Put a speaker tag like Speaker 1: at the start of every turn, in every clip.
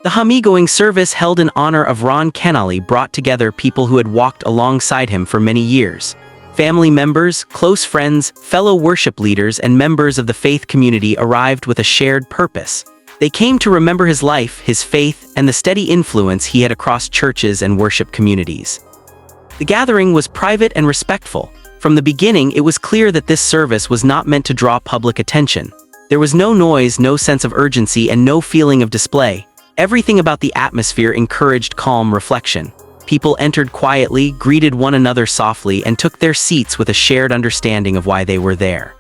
Speaker 1: The Homegoing service held in honor of Ron Kenoly brought together people who had walked alongside him for many years. Family members, close friends, fellow worship leaders, and members of the faith community arrived with a shared purpose. They came to remember his life, his faith, and the steady influence he had across churches and worship communities. The gathering was private and respectful. From the beginning, it was clear that this service was not meant to draw public attention. There was no noise, no sense of urgency, and no feeling of display. Everything about the atmosphere encouraged calm reflection. People entered quietly, greeted one another softly, and took their seats with a shared understanding of why they were there.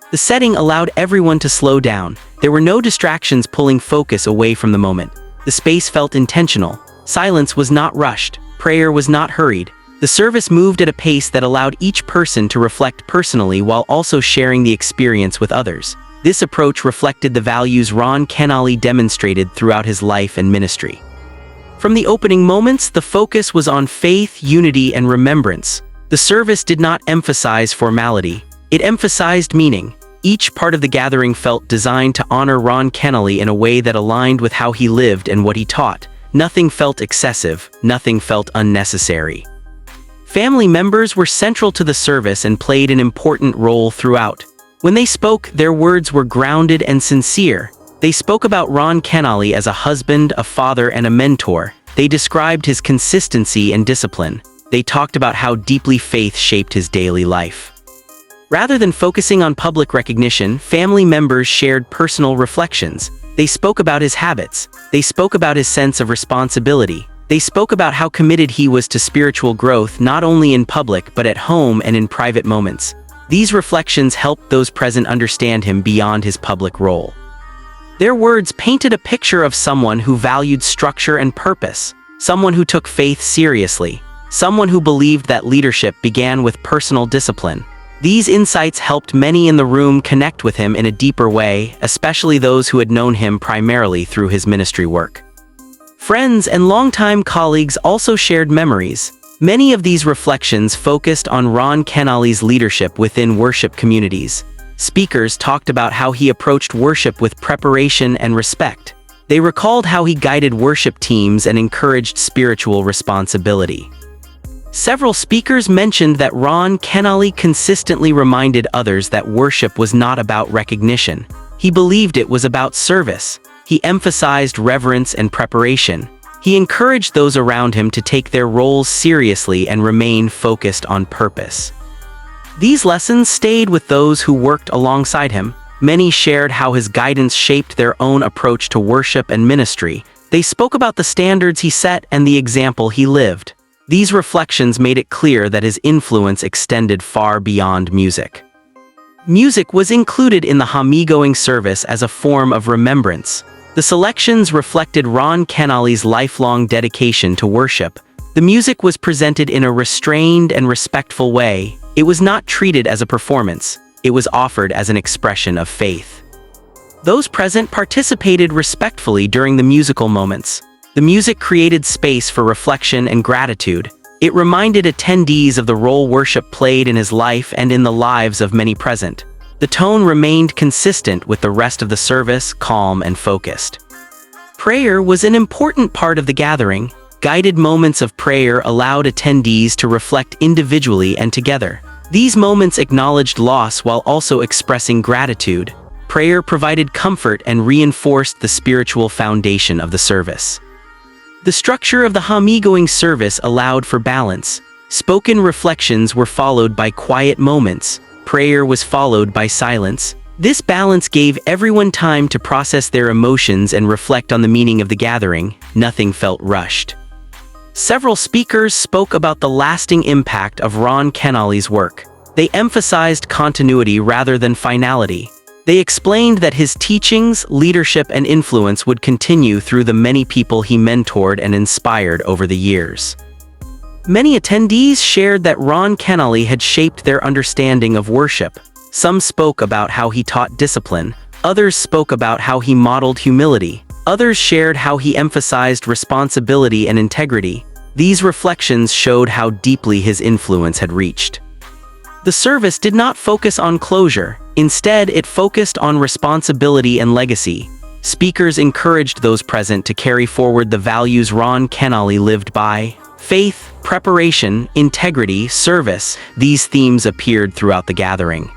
Speaker 1: The setting allowed everyone to slow down. There were no distractions pulling focus away from the moment. The space felt intentional. Silence was not rushed. Prayer was not hurried. The service moved at a pace that allowed each person to reflect personally while also sharing the experience with others. This approach reflected the values Ron Kenoly demonstrated throughout his life and ministry. From the opening moments, the focus was on faith, unity, and remembrance. The service did not emphasize formality. It emphasized meaning. Each part of the gathering felt designed to honor Ron Kenoly in a way that aligned with how he lived and what he taught. Nothing felt excessive, nothing felt unnecessary. Family members were central to the service and played an important role throughout. When they spoke, their words were grounded and sincere. They spoke about Ron Kenoly as a husband, a father, and a mentor. They described his consistency and discipline. They talked about how deeply faith shaped his daily life. Rather than focusing on public recognition, family members shared personal reflections. They spoke about his habits. They spoke about his sense of responsibility. They spoke about how committed he was to spiritual growth not only in public but at home and in private moments. These reflections helped those present understand him beyond his public role. Their words painted a picture of someone who valued structure and purpose, someone who took faith seriously, someone who believed that leadership began with personal discipline. These insights helped many in the room connect with him in a deeper way, especially those who had known him primarily through his ministry work. Friends and longtime colleagues also shared memories. Many of these reflections focused on Ron Kenoly's leadership within worship communities. Speakers talked about how he approached worship with preparation and respect. They recalled how he guided worship teams and encouraged spiritual responsibility. Several speakers mentioned that Ron Kenoly consistently reminded others that worship was not about recognition. He believed it was about service. He emphasized reverence and preparation. He encouraged those around him to take their roles seriously and remain focused on purpose. These lessons stayed with those who worked alongside him. Many shared how his guidance shaped their own approach to worship and ministry. They spoke about the standards he set and the example he lived. These reflections made it clear that his influence extended far beyond music. Music was included in the Homegoing service as a form of remembrance. The selections reflected Ron Kenoly's lifelong dedication to worship. The music was presented in a restrained and respectful way. It was not treated as a performance. It was offered as an expression of faith. Those present participated respectfully during the musical moments. The music created space for reflection and gratitude. It reminded attendees of the role worship played in his life and in the lives of many present. The tone remained consistent with the rest of the service, calm and focused. Prayer was an important part of the gathering. Guided moments of prayer allowed attendees to reflect individually and together. These moments acknowledged loss while also expressing gratitude. Prayer provided comfort and reinforced the spiritual foundation of the service. The structure of the Homegoing service allowed for balance. Spoken reflections were followed by quiet moments. Prayer was followed by silence. This balance gave everyone time to process their emotions and reflect on the meaning of the gathering. Nothing felt rushed. Several speakers spoke about the lasting impact of Ron Kenoly's work. They emphasized continuity rather than finality. They explained that his teachings, leadership, and influence would continue through the many people he mentored and inspired over the years. Many attendees shared that Ron Kenoly had shaped their understanding of worship. Some spoke about how he taught discipline. Others spoke about how he modeled humility. Others shared how he emphasized responsibility and integrity. These reflections showed how deeply his influence had reached. The service did not focus on closure. Instead, it focused on responsibility and legacy. speakers encouraged those present to carry forward the values Ron Kenoly lived by: faith, preparation, integrity, service. These themes appeared throughout the gathering.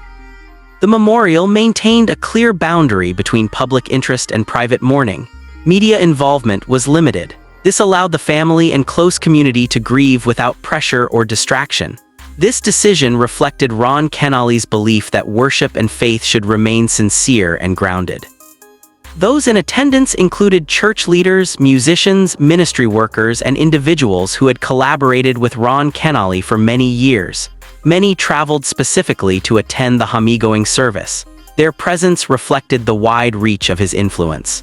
Speaker 1: The memorial maintained a clear boundary between public interest and private mourning. Media involvement was limited. This allowed the family and close community to grieve without pressure or distraction. This decision reflected Ron Kenoly's belief that worship and faith should remain sincere and grounded. Those in attendance included church leaders, musicians, ministry workers, and individuals who had collaborated with Ron Kenoly for many years. Many traveled specifically to attend the Homegoing service. Their presence reflected the wide reach of his influence.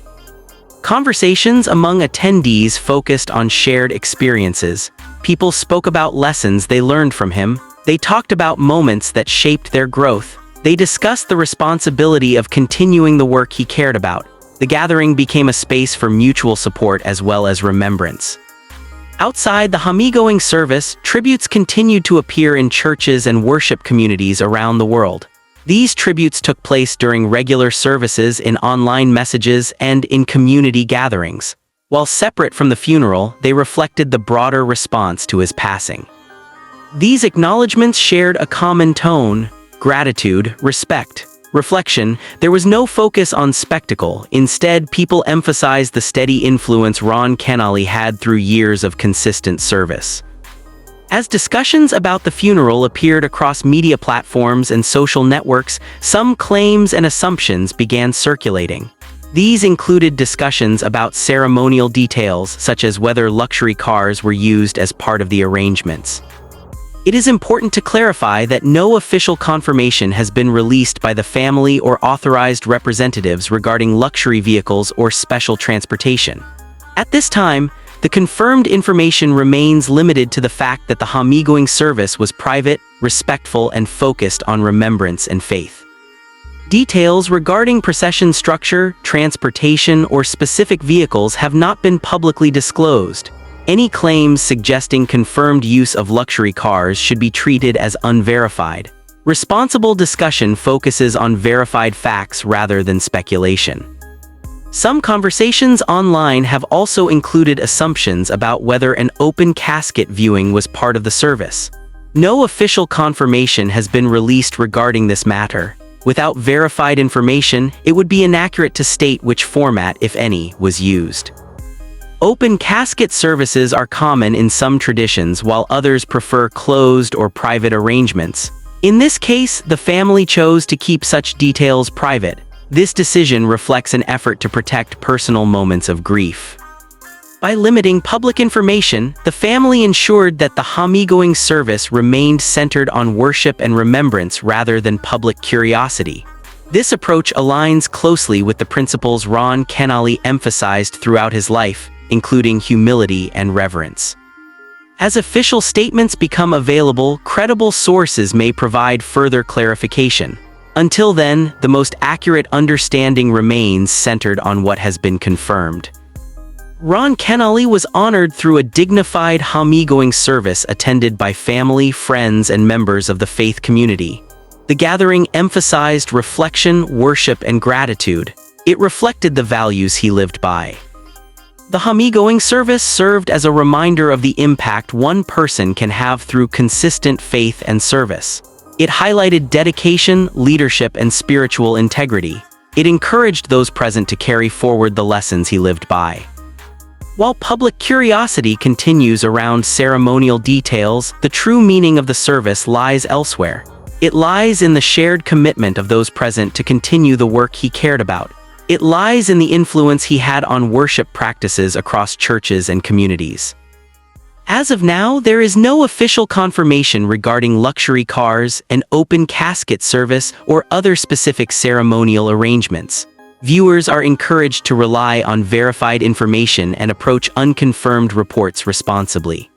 Speaker 1: Conversations among attendees focused on shared experiences. People spoke about lessons they learned from him. They talked about moments that shaped their growth. They discussed the responsibility of continuing the work he cared about. The gathering became a space for mutual support as well as remembrance. Outside the Homegoing service, tributes continued to appear in churches and worship communities around the world. These tributes took place during regular services, in online messages, and in community gatherings. While separate from the funeral, they reflected the broader response to his passing. These acknowledgements shared a common tone: gratitude, respect, reflection. There was no focus on spectacle. Instead, people emphasized the steady influence Ron Kenoly had through years of consistent service. As discussions about the funeral appeared across media platforms and social networks, some claims and assumptions began circulating. These included discussions about ceremonial details, such as whether luxury cars were used as part of the arrangements. It is important to clarify that no official confirmation has been released by the family or authorized representatives regarding luxury vehicles or special transportation. At this time, the confirmed information remains limited to the fact that the Homegoing service was private, respectful, and focused on remembrance and faith. Details regarding procession structure, transportation, or specific vehicles have not been publicly disclosed. Any claims suggesting confirmed use of luxury cars should be treated as unverified. Responsible discussion focuses on verified facts rather than speculation. Some conversations online have also included assumptions about whether an open casket viewing was part of the service. No official confirmation has been released regarding this matter. Without verified information, it would be inaccurate to state which format, if any, was used. Open casket services are common in some traditions, while others prefer closed or private arrangements. In this case, the family chose to keep such details private. This decision reflects an effort to protect personal moments of grief. By limiting public information, the family ensured that the Homegoing service remained centered on worship and remembrance rather than public curiosity. This approach aligns closely with the principles Ron Kenoly emphasized throughout his life, including humility and reverence. As official statements become available, credible sources may provide further clarification. Until then, the most accurate understanding remains centered on what has been confirmed. Ron Kenoly was honored through a dignified Homegoing service attended by family, friends, and members of the faith community. The gathering emphasized reflection, worship, and gratitude. It reflected the values he lived by. The Homegoing service served as a reminder of the impact one person can have through consistent faith and service. It highlighted dedication, leadership, and spiritual integrity. It encouraged those present to carry forward the lessons he lived by. While public curiosity continues around ceremonial details, the true meaning of the service lies elsewhere. It lies in the shared commitment of those present to continue the work he cared about. It lies in the influence he had on worship practices across churches and communities. As of now, there is no official confirmation regarding luxury cars, an open casket service, or other specific ceremonial arrangements. Viewers are encouraged to rely on verified information and approach unconfirmed reports responsibly.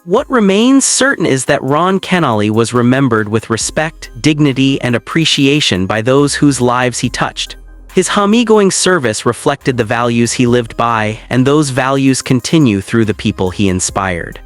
Speaker 1: What remains certain is that Ron Kenoly was remembered with respect, dignity, and appreciation by those whose lives he touched. His Homegoing service reflected the values he lived by, and those values continue through the people he inspired.